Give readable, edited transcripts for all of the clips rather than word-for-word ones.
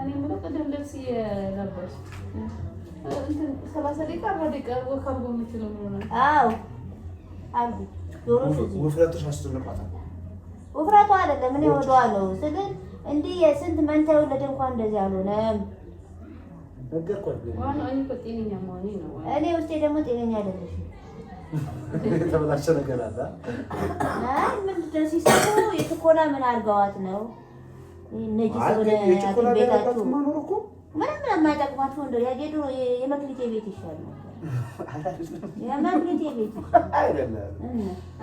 እኔ የምለው ቅድም ልብስ የለበሱ እንትን 30 ደቂቃ 40 ደቂቃ ወካርጎ የምትለው ነው። አዎ አሉ ዶሮሽ ወፍረቱሽ አስጨንቋታል። ወፍረቱ አይደለም እኔ ወዷ ነው ስል እንዲህ የስንት መንታ የወለደ እንኳን እንደዚህ አልሆነም። ነገርኳት። ዋናው እኔ እኮ ጤነኛ መሆኔ ነው። እኔ ውስጤ ደግሞ ጤነኛ አይደለሽም። ተበላሸ ነገር አለ። አይ ምንድን ነው ሲሰሩ የችኮላ ምን አድርገዋት ነው? ነጅስ ወደ ቤታችሁ ምንም የማይጠቅማችሁ እንደው ያጌዱ የመክሊቴ ቤት ይሻላል። የመክሊቴ ቤት አይደለም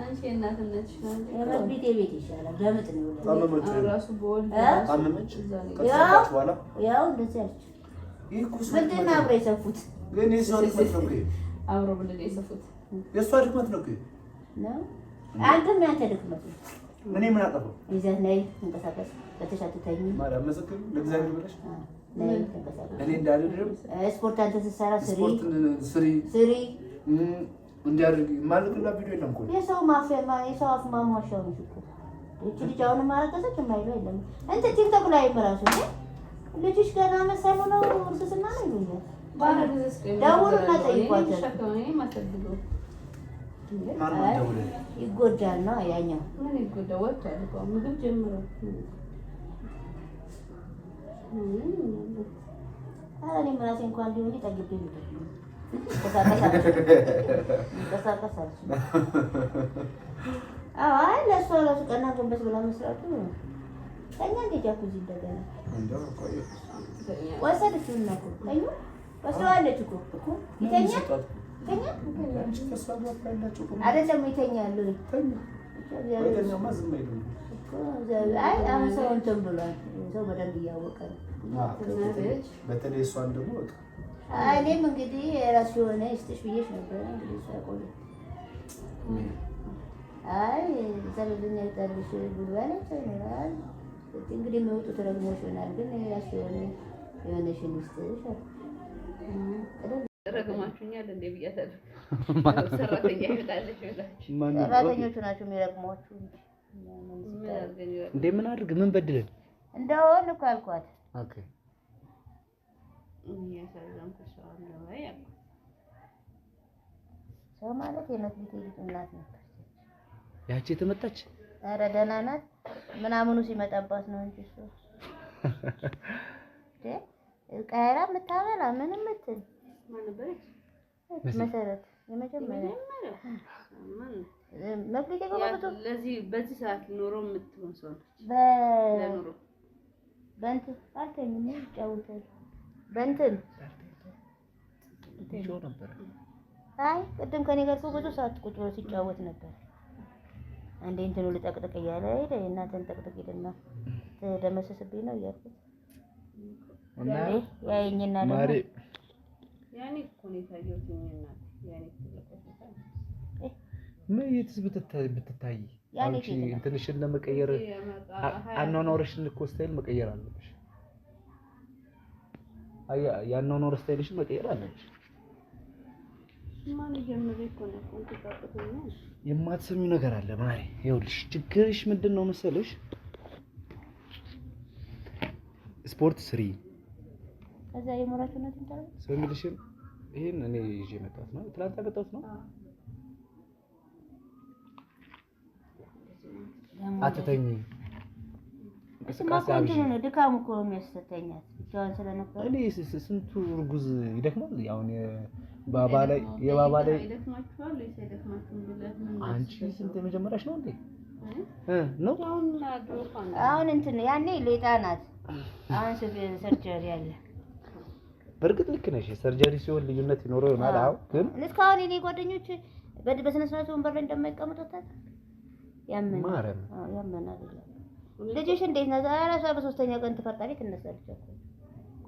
አንቺ እናትነትሽ ነው። የመክሊቴ ቤት ይሻላል። ደምጥ ነው ታመመች ራሱ በወልድ ታመመች ከዛች በኋላ ያው እንደዚህ አለች። ምንድን ነው አብረው የሰፉት? ግን የእሷ ድክመት ነው። አብረው ብለን የሰፉት የእሷ ድክመት ነው ነው። አንተም ያንተ ድክመት ነው። እኔ ምን አጠፋሁ? ይዘህ ነይ እንቀሳቀስ በተሻተተኝ ማርያም መስክር ለእግዚአብሔር ብለሽ ነይ እንቀሳቀስ። እኔ እንዳልድርም ስፖርት አንተ ስትሰራ ስፖርት ስሪ እንዲያደርግ ማልክላ ቪዲዮ የለም እኮ የሰው ማፊያ የሰው አፍ ማሟሻው ነው እኮ እቺ ልጅ አሁን ማረከሰች የማይለው የለም። እንት ቲክቶክ ላይ መራሱ ልጅሽ ገና መሰሉ ነው እርስስና ነው ይሉኛል። ባለ ጊዜ ደውሉና ጠይቋት። ይጎዳል ነው ያኛው ምን ይጎዳ ወጣ ምግብ ጀምሮ አረ እኔ ራሴ እንኳን ቢሆን ጠግቤ ነው ተሳቀሳለች። አይ ለሷ ለሱ ቀና ጎንበስ ብላ መስራቱ ከኛ እንዴት እንደገና እንደው ቆይ ወሰደችው እና እኮ ተኙ ወስደዋለች እኮ ይተኛ ተኛ አይደለም ይተኛሉ ወደኛው ማዝም አይደለም እኮ አይ አሁን ሰው እንትን ብሏል። ሰው በደንብ እያወቀ ነው። በተለይ እሷን ደግሞ በቃ እኔም እንግዲህ የራሱ የሆነ ይስጥሽ ብዬሽ ነበር። እንግዲህ እሷ ቆይ አይ ዘርብኛ ይጠርሽ ጉልባለች ይኖራል እንግዲህ የሚወጡት ረግሞሽ ይሆናል። ግን የራሱ የሆነሽን ይስጥሽ ረግማችሁኛል እንደ ብያታለሁ። ሰራተኛ ይመጣለች ብላችሁ ሰራተኞቹ ናቸው የሚረግሟችሁ እንዴ ምን አድርግ ምን በድለን እንደሆነ እኮ አልኳት። ኦኬ ሰው ማለት የመክሊቴ ልጅ እናት ነች። ያቺ የተመጣች ኧረ ደህና ናት። ምናምኑ ሲመጣባት ነው እንጂ እሱ ቀይራ የምታበላ ምንም ምትል መሰረት የመጀመሪያ መክሊቴ ጎበቶ ለዚህ በዚህ ሰዓት ኖሮ የምትሆን ሰው ነች። ለኑሮ በእንትን አልተኝም ይጫወታል በእንትን ይሾ ነበር። አይ ቅድም ከኔ ጋር ብዙ ሰዓት ቁጭ ብሎ ሲጫወት ነበር። አንዴ እንትኑ ልጠቅጥቅ እያለ ሄደ። እናንተን ጠቅጥቅ ሄደና ተደመሰስብኝ ነው እያልኩት እና ያየኝና ማሪ ያኔ እኮ ነው የታየው እናት ያኔ ተለቀቀ ምን ብትታይ አንቺ እንትንሽን ለመቀየር አኗኗርሽን እኮ ስታይል መቀየር አለብሽ። ያኗኗር ስታይልሽን መቀየር አለብሽ። ማን ጀምሬ እኮ ነው ኮንትራክቱን የማትሰሚው ነገር አለ ማሪ። ይኸውልሽ ችግርሽ ምንድነው መሰለሽ? ስፖርት ስሪ ከዛ የሞራችሁ ነው እንታው ሰሚልሽን ይሄን እኔ ይዤ መጣት ነው ትላንት አመጣሁት ነው አትተኝ እንቅስቃሴ አብሽ ነው ድካም እኮ ነው የሚያስተኛት ጃን ስለነበር እኔ ስንቱ ርጉዝ ይደክማል። ያውን የባባ ላይ ይደክማችኋል ወይ ሳይደክማችሁ ብለህ አንቺ ስንት የመጀመሪያሽ ነው እንዴ? ነው አሁን እንትን ያኔ ሌጣ ናት። አሁን ሰርጀሪ አለ። በርግጥ ልክ ነሽ። ሰርጀሪ ሲሆን ልዩነት ይኖረው ይሆናል። አዎ ግን እስካሁን እኔ ጓደኞች በስነ ስርዓት ወንበር ላይ እንደማይቀመጡት ያመን ማረም ያመናል። ልጅሽ እንዴት ነው? ዛሬ በሶስተኛ ቀን ትፈርጣለች ትነሳለች እኮ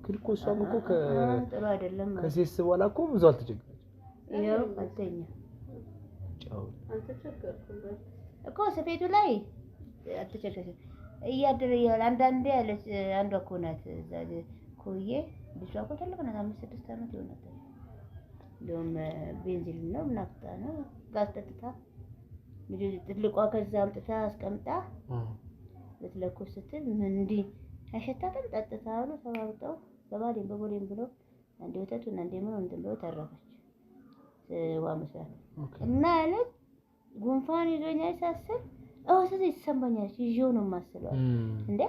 ግን እኮ እሷም እኮ ጥሩ አይደለም ከሴስ በኋላ እኮ ብዙ አልተቸገረች። ይኸው አልተኛ ጫው አልተቸገርኩበት እኮ ስፌቱ ላይ አልተቸገረች እያደረ ያለ አንዳንዴ ያለች አንዷ እኮ ናት እዛ ኮዬ ልጅቷ እኮ ትልቅ ናት። 5-6 አመት ይሆናታል። እንደውም ቤንዚን ነው ናፍጣ ነው ጋዝ ጠጥታ ልጅ ትልቋ ከዛ አምጥታ አስቀምጣ ልትለኩስ ስትል ምን አሸታተም ጠጥታ አሉ ተባብጠው በቦሌም ብሎ አንዴ ወተቱን አንዴ ምን እንትን ብሎ ተረፈች። ዋምሳል እና ያለች ጉንፋን ይዞኛል ሳስብ ስለዚህ ይሰማኛል ይዤው ነው የማስበው እንዴ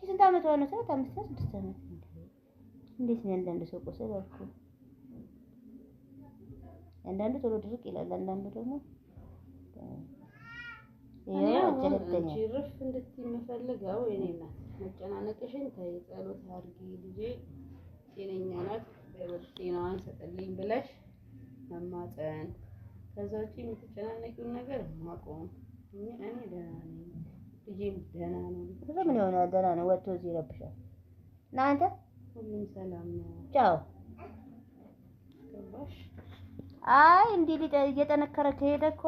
ስንት ዓመት ሆነ? 5 6 ዓመት እንዴት ነው አንዳንድ ሰው ቆሰል አልኩ። አንዳንዱ ቶሎ ድርቅ ይላል፣ አንዳንዱ ደግሞ አንቺ ረፍ እንድትይ የምፈልገው የኔ እናት መጨናነቅሽን ተይ፣ ጸሎት አድርጊ ልጄ ጤነኛ ናት ጤናዋን ሰጥልኝ ብለሽ መማፀን። ከዛ ውጪ የምትጨናነቂውን ነገር ማቆም። እኔ ደህና ነኝ፣ ልጄም ደህና ነው። ምን ይሆናል? ደህና ነው። ወጥቶ እዚህ ይረብሻል። እናንተ ሁሉም ሰላም ነው። ቻው። ገባሽ? አይ እንዲህ እየጠነከረ ከሄደ እኮ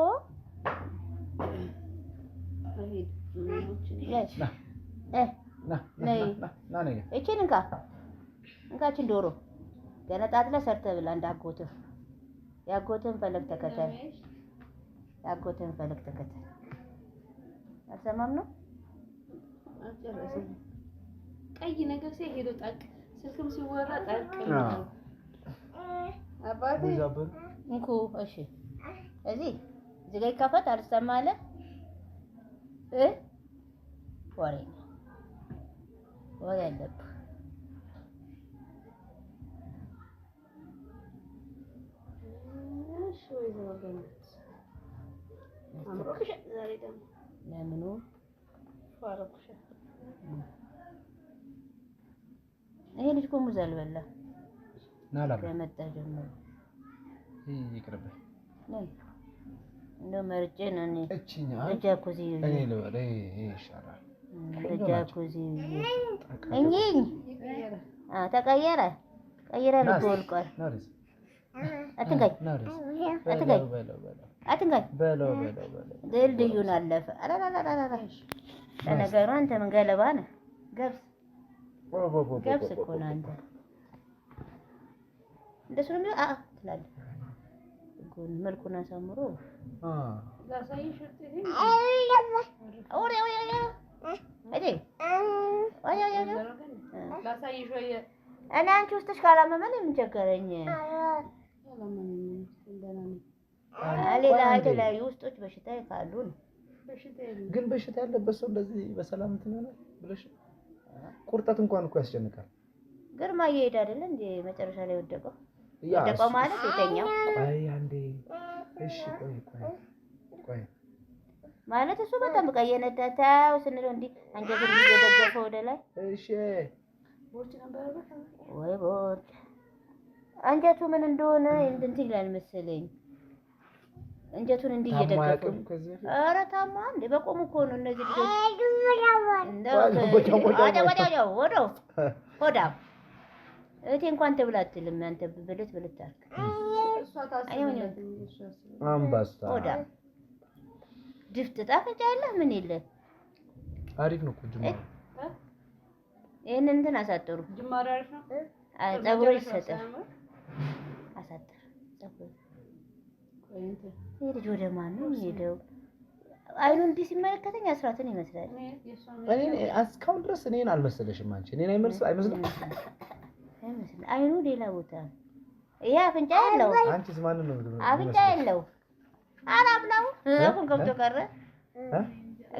እቺን እንካችን ዶሮ ገነጣጥለህ ሰርተህ ብላ እንዳጎትህ ያጎትህን ፈለግ ተከተል። ያጎትህን ፈለግ ተከተል። አልሰማም ነው አልጨረስም። ቀይ ነገር ሲሄዱ ጠቅ ስልክም ሲወራ ጠቅ አባቴ እንኩ እሺ፣ እዚህ ጋር ይከፈት አልሰማ አለ ወሬ አለብህ። እሺ ወይ ዘወገንት አምሮሽ ዛሬ ደግሞ ለምኑ ፋረኩሽ? ይሄ ልጅ እኮ ሙዝ አልበላም ከመጣ ጀምሮ። ይቅርብህ እንደው መርጬ ነው እኔ ጃኩዚ ይሻላል። ጃኩዚ ተቀየረ ቀይረ ልብ ወልቋል። አትንካኝ ድልድዩን አለፈ። ለነገሩ አንተ ምን ገለባ ነህ? ገብስ እኮ ነው አንተ። እንደሱ ነው የሚሆን ትላለህ። መልኩን አሳምሮ እኔ አንቺ ውስጥሽ ካላመመን የምን ቸገረኝ? ሌላ የተለያዩ ውስጦች በሽታ ካሉ ነው። ግን በሽታ ያለበት ሰው እንደዚህ በሰላም እንትን ይሆናል ብለሽ ቁርጠት እንኳን እኮ ያስጨንቃል። ግርማ እየሄደ አይደለ እንዴ መጨረሻ ላይ ወደቀው ማለት የተኛው ቆይ አንዴ እሺ ቆይ ማለት እሱ በጣም በቃ የነዳታው ስንለው እንዴ አንጀቱን እየደገፈው ወደ ላይ እሺ ቦርጭ ነበር ወይ ቦርጭ አንጀቱ ምን እንደሆነ እንትን ይላል መሰለኝ። አንጀቱን እንዲህ እየደገፈው ኧረ ታማ እንደ በቆሙ እኮ ነው እነዚህ ልጆች ወዳ እቴ እንኳን ተብላ አትልም። አንተ ብልት አልክ አምባሳ ወዳ ድፍጥጣ ፈጫለህ ምን የለ አሪፍ ነው እኮ ጅማሬ። ይሄንን እንትን አሳጥሩ ጅማሬ አሪፍ ነው። ፀጉር ይሰጣል አሳጥር ፀጉር ይሄ ልጅ ወደ ማን ነው የሚሄደው? አይኑ እንዲህ ሲመለከተኝ አስራትን ይመስላል። እኔ እስካሁን ድረስ እኔን አልመሰለሽም። አንቺ እኔን አይመስልም። አይኑ ሌላ ቦታ ነው። ይሄ አፍንጫ የለው። አንቺስ ማንን ነው? አፍንጫ የለው አላም ነው አሁን ገብቶ ቀረ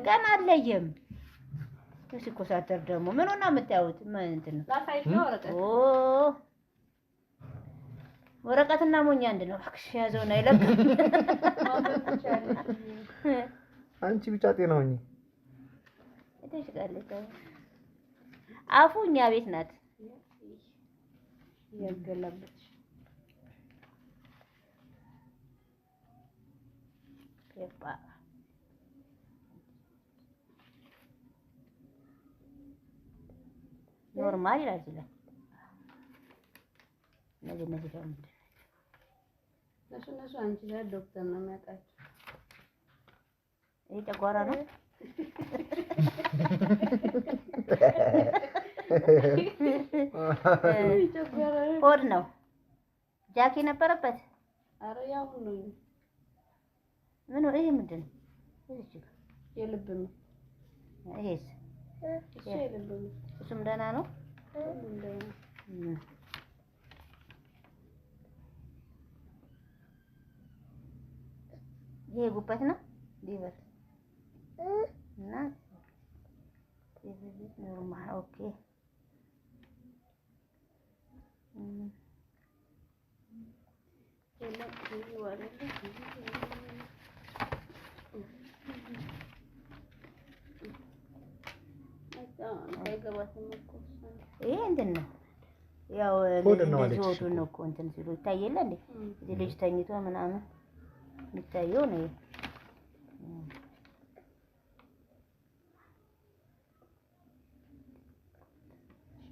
ገና አለየም። ሲኮሳተር ደግሞ ምን ሆና የምታዩት ምን እንትን ነው? ወረቀትና ሞኛ አንድ ነው። አክሽ ያዘውና አይለቅም። አንቺ ብቻ ጤናው ነኝ እተሽቃለች። አፉ እኛ ቤት ናት ያገላበት ከባ ኖርማል ይላል ይላል እነዚህ ደግሞ እነሱ አንቺ ጋር ዶክተር ነው የሚያውቃቸው። ይሄ ጨጓራ ነው። ሆድ ነው። ጃኪ ነበረበት። ኧረ ያው ነው። ምን ነው ይሄ? ምንድን ነው? የልብ ነው። ይሄስ እሱም ደህና ነው። ይሄ ጉበት ነው ሊቨር እና ኖርማል ኦኬ። ይሄ እንትን ነው ያው እንደዚህ ሆዱን ነው እኮ እንትን ሲሉ ይታየለ እንዴ እዚህ ልጅ ተኝቶ ምናምን የሚታየው ነው።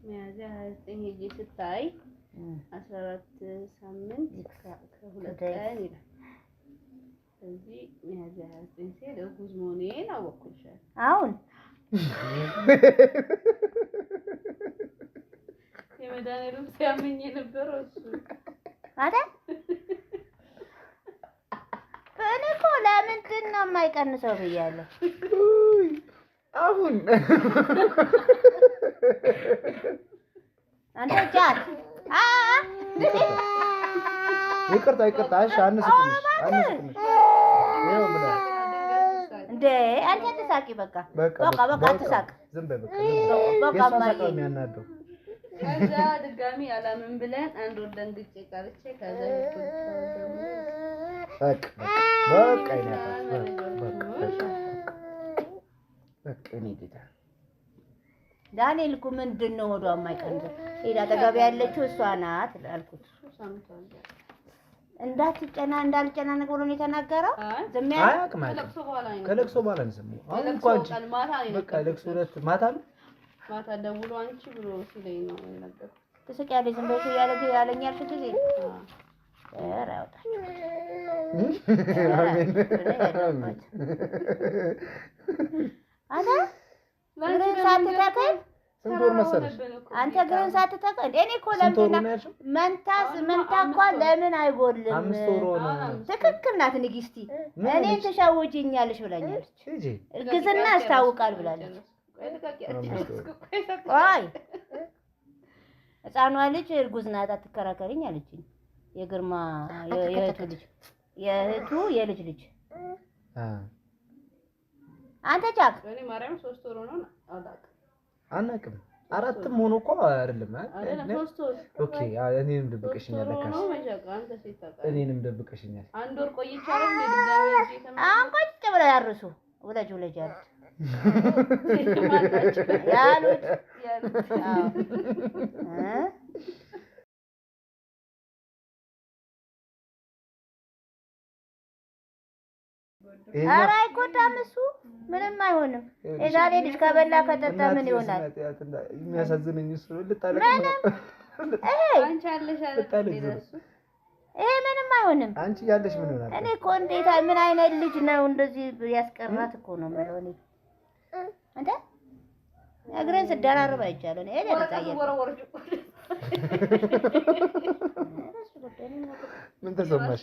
ሚያዝያ 29 ሄጄ ስታይ 14 ሳምንት ከሁለት ቀን ይላል። እዚህ ሚያዝያ 29 ሲል እርጉዝ መሆኔን አወኩልሻል። አሁን የመድኃኒዓለም ሲያመኝ የነበረው እሱ አይደል? እኔ እኮ ለምንድን ነው የማይቀንሰው ብያለሁ። አሁን አንተ ጃት ይቅርታ እሺ አንስኩሽ ይኸው ምን እንደ አንተ ተሳቂ በቃ ተሳቂ ዝም በይ በቃ በቃ የሚያናደው ከዛ ድጋሚ አላምን ብለን አንድ ወር ደንግጬ ቀርቼ ከዛ በቃ ዳንኤል እኮ ምንድን ነው ሆዷ የማይቀንሰው? ሄዳ አጠገብ ያለችው እሷ ናት አልኩት። እንዳልጨናነቅ ብሎ ነው የተናገረው። ዝም ያለ ከለቅሶ በኋላ ነው የሰማው። አሁን እንኳን በቃ ለቅሶ ሁለት ማታ ደውሎ አንቺ ብሎ ሲለኝ ነው የነገርኩት። ትስቂያለሽ ዝም ብለሽ ያለኛልሽ ጊዜ ኧረ ያውጣችሁ። ግርን ሳትተክል ስንት ወር መሰለሽ? አንተ ግርን ሳትተክል እኔ እኮ ለምን መንታ እንኳን ለምን አይጎልም? 5 ወር ነው። ትክክል ናት ንግስቲ። እኔ ተሻውጂኛለሽ ብላኛለች። እርግዝና ያስታውቃል ብላለች። አይ ህፃኗ ልጅ እርጉዝ ናት አትከራከሪኝ አለችኝ። የግርማ የእህቱ የልጅ ልጅ አንተ ጫቅ እኔ ማርያም 3 ወር ነው አናውቅም። 4ም ሆኖ እኮ አይደለም አይደለም 3 ወር ኦኬ። እኔንም ደብቀሽኛል ለካስ እኔንም ደብቀሽኛል። አንድ ወር ቆይቻለሁ ለድጋሚ እዚህ ተመለስ። አሁን ቁጭ ብለው ያርሱ ወለጅ አሉት ያሉት ኧረ አይጎዳም እሱ ምንም አይሆንም። የዛሬ ልጅ ከበላ ከጠጣ ምን ይሆናል? የሚያሳዝነኝ እሱ ልታለቅ አንቺ አለሽ አይደል? ይሄ ምንም አይሆንም። አንቺ ያለሽ ምን ይሆናል? እኔ እኮ እንዴት ምን አይነት ልጅ ነው እንደዚህ ያስቀራት እኮ ነው የምለው እኔ አንተ እግሬን ስደራርብ አይቻለሁ እኔ ምን ተሰማሽ?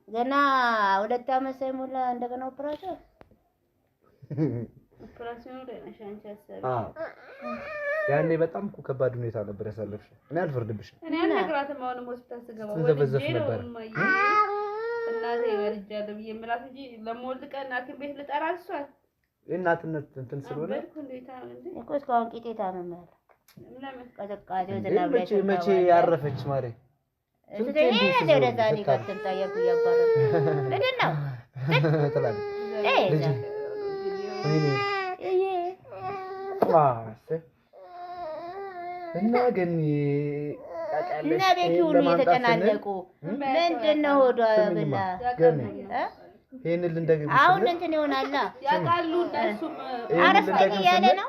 ገና 2 ዓመት ሳይሞላ እንደገና ኦፕሬሽን ደህናሽ አንቺ አሰሪ ያኔ በጣም እኮ ከባድ ሁኔታ ነበር ያሳለፍሽው። እኔ አልፈርድብሽም። እኔ አልነግራትም። አሁንም ሆስፒታል ስገባ ወልጄ ነበር እናቴ ወልጃለሁ ብዬ የምላት እንጂ ለሞልድ ቀን ሐኪም ቤት ልጠራት እሷን እናትነት እንትን ስለሆነ እኮ እስካሁን ቂጤ ታመማል። ለምን ቀዘቃዜው ዝናብ ላይ መቼ ያረፈች ማሬ ስለዚህ ወደዛኔ ከተም ታየቁ ያባረረ ለምን ነው ተላል ልጅ እና ግን እና ቤቱ ሁሉ የተጨናነቁ ምንድነው ሆዷ ብላ ይሄንን ልንደግም አሁን እንትን ይሆናል ያቃሉ እነሱም አረፍተኝ ያለ ነው።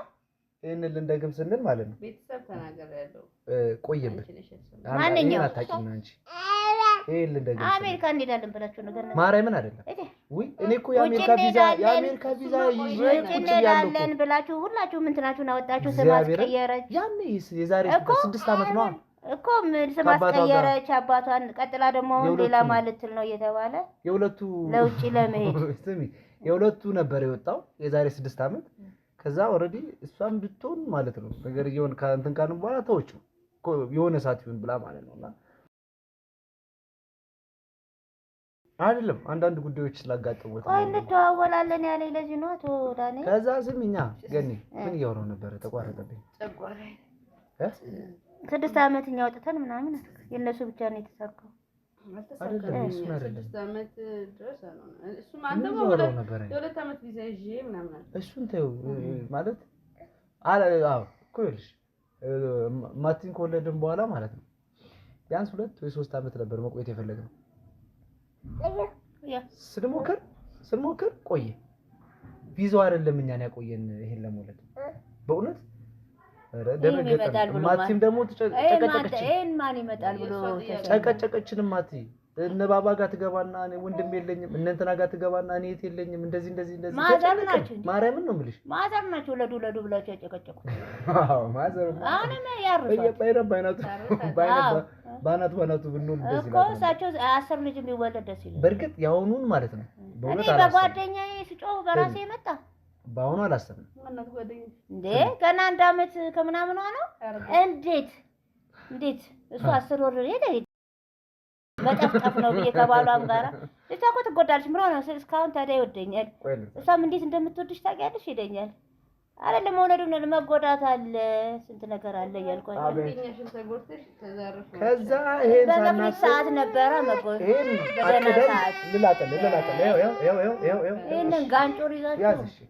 ይሄንን ልንደግም ስንል ማለት ነው ቤተሰብ ተናገረ ያለው ቆየብን። ማንኛው አታውቂም አንቺ ይሄን ልንደግም አሜሪካ እንሄዳለን ብላችሁ ነገር ነው ማርያምን አይደለም ወይ እኔ እኮ የአሜሪካ ቪዛ ይዤ ቁጭ ያለን ብላችሁ ሁላችሁም እንትናችሁን አወጣችሁ። ስም አስቀየረች ያኔ የዛሬ 6 ዓመት ነው እኮ ስም አስቀየረች አባቷን። ቀጥላ ደግሞ አሁን ሌላ ማለት ነው እየተባለ የሁለቱ ለውጪ ለመሄድ ስሚ የሁለቱ ነበር የወጣው የዛሬ 6 ዓመት። ከዛ ኦልሬዲ እሷም ብትሆን ማለት ነው ነገር ይሁን ካንተን ካን በኋላ ተወቹ የሆነ ሰዓት ይሁን ብላ ማለት ነውና አይደለም አንዳንድ ጉዳዮች ስላጋጠሙት ቆይ እንተዋወላለን ያለኝ ለዚህ ነው አቶ ዳኔ። ከዛ ስምኛ ገኒ ምን እያወራው ነበር ተቋረጠብኝ። ጨጓራዬ 6 ዓመት እኛ ወጥተን ምናምን የነሱ ብቻ ነው የተሳካው። አይደለም እሱ አይደለም 6 ዓመት ድረስ ነው እሱ ማንተው የሁለት ዓመት ቪዛ ይዤ ምናምን እሱን ተይው ማለት አዎ ኮይልሽ ማቲን ከወለድን በኋላ ማለት ነው ቢያንስ 2 ወይ 3 ዓመት ነበር መቆየት የፈለግነው። ስንሞክር ቆየ ቪዛው አይደለም እኛን ያቆየን ይሄን ለሞለት በእውነት ደረገጠን። ማቲም ደግሞ ጨቀጨቀችን ማን ይመጣል ብሎ ጨቀጨቀችን። ማቲ እነ ባባ ጋር ትገባና እኔ ወንድም የለኝም እነ እንትና ጋር ትገባና እኔ የት የለኝም እንደዚህ ማዘር ናቸው። ማርያምን ነው የምልሽ ማዘር ናቸው። ለዱ ብላችሁ ያጨቀጨቁ። አዎ ማዘር አሁንም ያርፋል ባናቱ ብንሆን እንደዚህ እኮ እሳቸው 10 ልጅ ቢወለድ ደስ ይላል። በርግጥ ያውኑን ማለት ነው በእውነት አላሰብንም። በጓደኛዬ ስጮህ በራሴ መጣ ባውኑ አላሰብንም እንዴ ገና 1 ዓመት ከምናምን ነው እንዴት እሱ 10 ወር ሄደ መጠፍጠፍ ነው ብዬ ከባሏም ጋራ እታኮ ትጎዳለች ምሮ ነው እስካሁን ታዲያ ይወደኛል። እሷም እንዴት እንደምትወድሽ ታውቂያለሽ ይደኛል አይደለም መውለዱን ለመጎዳት አለ ስንት ነገር አለ ያልኳት አብኛሽን ተጎርተሽ ተዛረፈ። ከዛ ይሄን ሳናስ ሰዓት ነበረ መጎር በደና ሰዓት ልላጠል ይሄንን ጋንጮር ይዛችሁ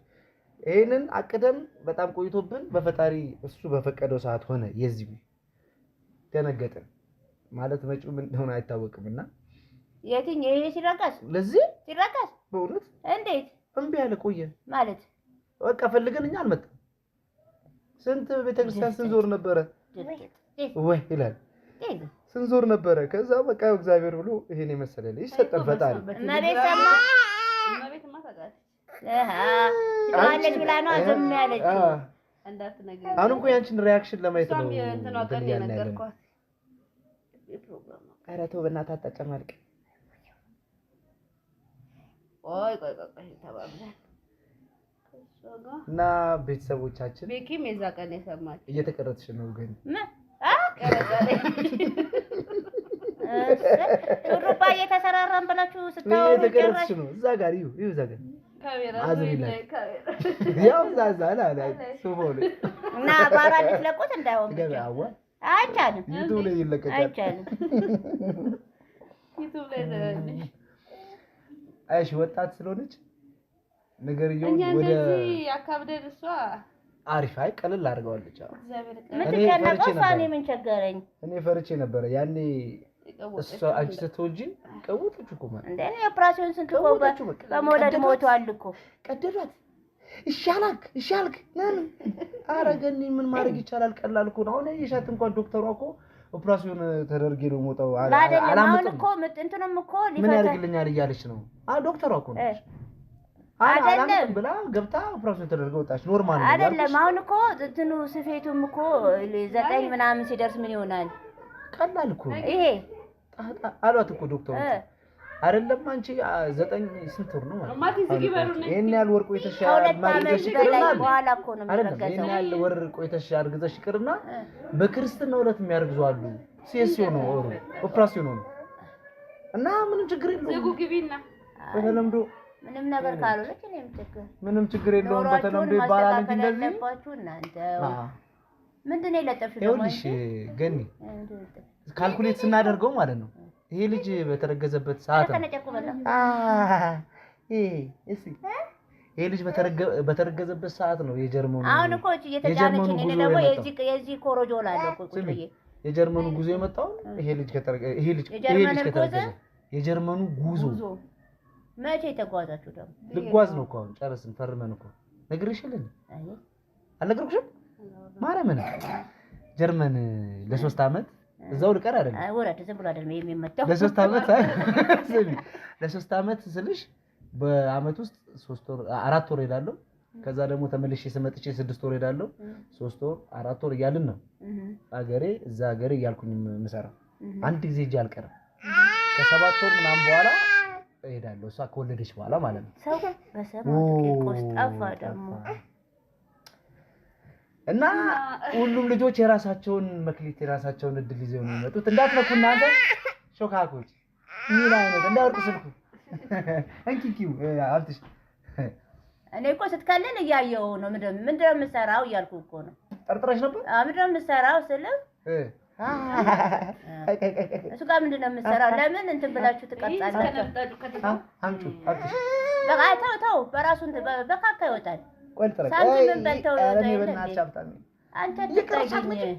ይሄንን አቅደን በጣም ቆይቶብን በፈጣሪ እሱ በፈቀደው ሰዓት ሆነ። የዚህ ተነገጠን ማለት መጪው ምን እንደሆነ አይታወቅምና የትኛው ይሄ ሲራቀስ በእውነት እንዴት እምቢ አለ ቆየ ማለት በቃ ፈልገን እኛ አልመጣም። ስንት ቤተክርስቲያን ስንዞር ነበረ ወይ ይላል ስንዞር ነበረ። ከዛ በቃ እግዚአብሔር ብሎ ይሄን የመሰለ ልጅ ሰጠን ፈጣሪ መሬተማ ታጋት አለች ብላ ነው ዝም ያለችው እንዳትነገር። አሁን እኮ ያንቺን ሪአክሽን ለማየት ነው እንትን አቀል የነገርኳት ኧረ ተው በእናትህ አታጨማልቅ። ቆይ ተባብለን እና ቤተሰቦቻችን ቤኪም የዛ ቀን የሰማች እየተቀረጥሽ ነው ግን ቀረጻለኝ ሹሩባ እየተሰራራን ብላችሁ ስታወሩ እየተቀረጥሽ ነው። እዛ ጋር ይሁ እዛ ጋር ካሜራ ያው ዛዛ አለ ሱፎል እና ባራ ልትለቁት እንዳይሆን ገባው አይቻልም። ዩቲዩብ ላይ ይለቀቃል አይቻልም። ዩቲዩብ ላይ ዘረልሽ አይሽ ወጣት ስለሆነች ነገር ይሁን ወደ አካብደን እሷ አሪፍ አይ ቀለል አድርገዋለች። ምን ቸገረኝ እኔ ፈርቼ ነበር ያኔ እሷ አንቺ ስትወልጂ ቀውጥኩ እኮ ማለት እንዴ የኦፕራሲዮን ስንት እኮ በመውለድ ሞቷል እኮ ቀደዷት። ይሻልክ ለምን አረገኒ ምን ማድረግ ይቻላል? ቀላል እኮ ነው። አሁን የሻት እንኳን ዶክተሯ እኮ ኦፕራሲዮን ተደርጌ ነው ሞታው አላምጥም እኮ እንትንም እኮ ምን ያደርግልኛል እያለች ነው ዶክተሯ እኮ ነው አይደለም ብላ ገብታ ኦፕራሲዮን ተደርገው ወጣች። ኖርማል ነው አይደለም። አሁን እኮ እንትኑ ስፌቱም እኮ 9 ምናምን ሲደርስ ምን ይሆናል? ቀላል እኮ ይሄ አሏት እኮ ዶክተሩ አይደለም አንቺ 9 ስንት ወር ነው ማለት ማቲ ዝጊበሩ ነው ይሄን ያህል ወር ቆይተሽ ማርገሽ ይቅርና በኋላ እኮ ነው የሚረገዘው። ይሄን ያህል ወር ቆይተሽ አርግዘሽ ይቅርና በክርስትና ዕለት የሚያርግዙ አሉ። ሲኤስሲዮ ነው ወሩ ኦፕራሲዮን ነው እና ምንም ችግር የለውም። ዝጉ ግቢና በተለምዶ ምንም ነገር ካልሆነች ምንም ችግር የለውም። በተለምዶ ይባላል እንጂ እንደዚህ እናንተ ምንድነው የለጠፍሽው? ይኸውልሽ ገኒ ካልኩሌት ስናደርገው ማለት ነው ይሄ ልጅ በተረገዘበት ሰዓት ነው ይሄ ልጅ በተረገዘበት ሰዓት ነው የጀርመኑ አሁን እኮ እየተጫነች እኔ ደግሞ የዚህ ኮሮጆ ላለው ቁጥዬ የጀርመኑ ጉዞ የመጣው ይሄ ልጅ ከተረገዘ የጀርመኑ ጉዞ መቼ ተጓዛችሁ? ደግሞ ልጓዝ ነው እኮ አሁን ጨረስን ፈርመን እኮ ነግሬሽልኝ አልነገርኩሽም? ማርያምን ጀርመን ለ3 ዓመት እዛው ልቀር አይደለም። ወራድ ዝም ብሎ አይደለም የሚመጣው ለ3 ዓመት ለ3 ዓመት ስልሽ በአመት ውስጥ 3 ወር 4 ወር ሄዳለሁ። ከዛ ደግሞ ተመልሼ ስመጥቼ 6 ወር ሄዳለሁ። 3 ወር 4 ወር እያልን ነው አገሬ እዛ አገሬ እያልኩኝ የምሰራው። አንድ ጊዜ እጄ አልቀርም። ከ7 ወር ምናምን በኋላ እሄዳለሁ። እሷ ከወለደች በኋላ ማለት ነው። ሰው በሰማው ቆስጣፋ ደግሞ እና ሁሉም ልጆች የራሳቸውን መክሊት የራሳቸውን እድል ይዘው ነው የሚመጡት። እንዳትነኩ እናንተ ሾካኮች። ምን አይነት እንዳወርቅ ስልኩ እንኪኪው አልትሽ እኔ እኮ ስትከልል እያየሁ ነው። ምንድነው የምሰራው እያልኩ እኮ ነው። ጠርጥረሽ ነበር? ምንድነው የምሰራው ስልህ እሱ ጋር ምንድነው የምሰራው? ለምን እንትን ብላችሁ ትቀርጻላችሁ? አምጪ አልትሽ በቃ ተው በራሱ በካካ ይወጣል። ቆልጥረ ሳንቲም በልተው እኔ በእናትሽ አብጣኝ አንተ ትቀይኝ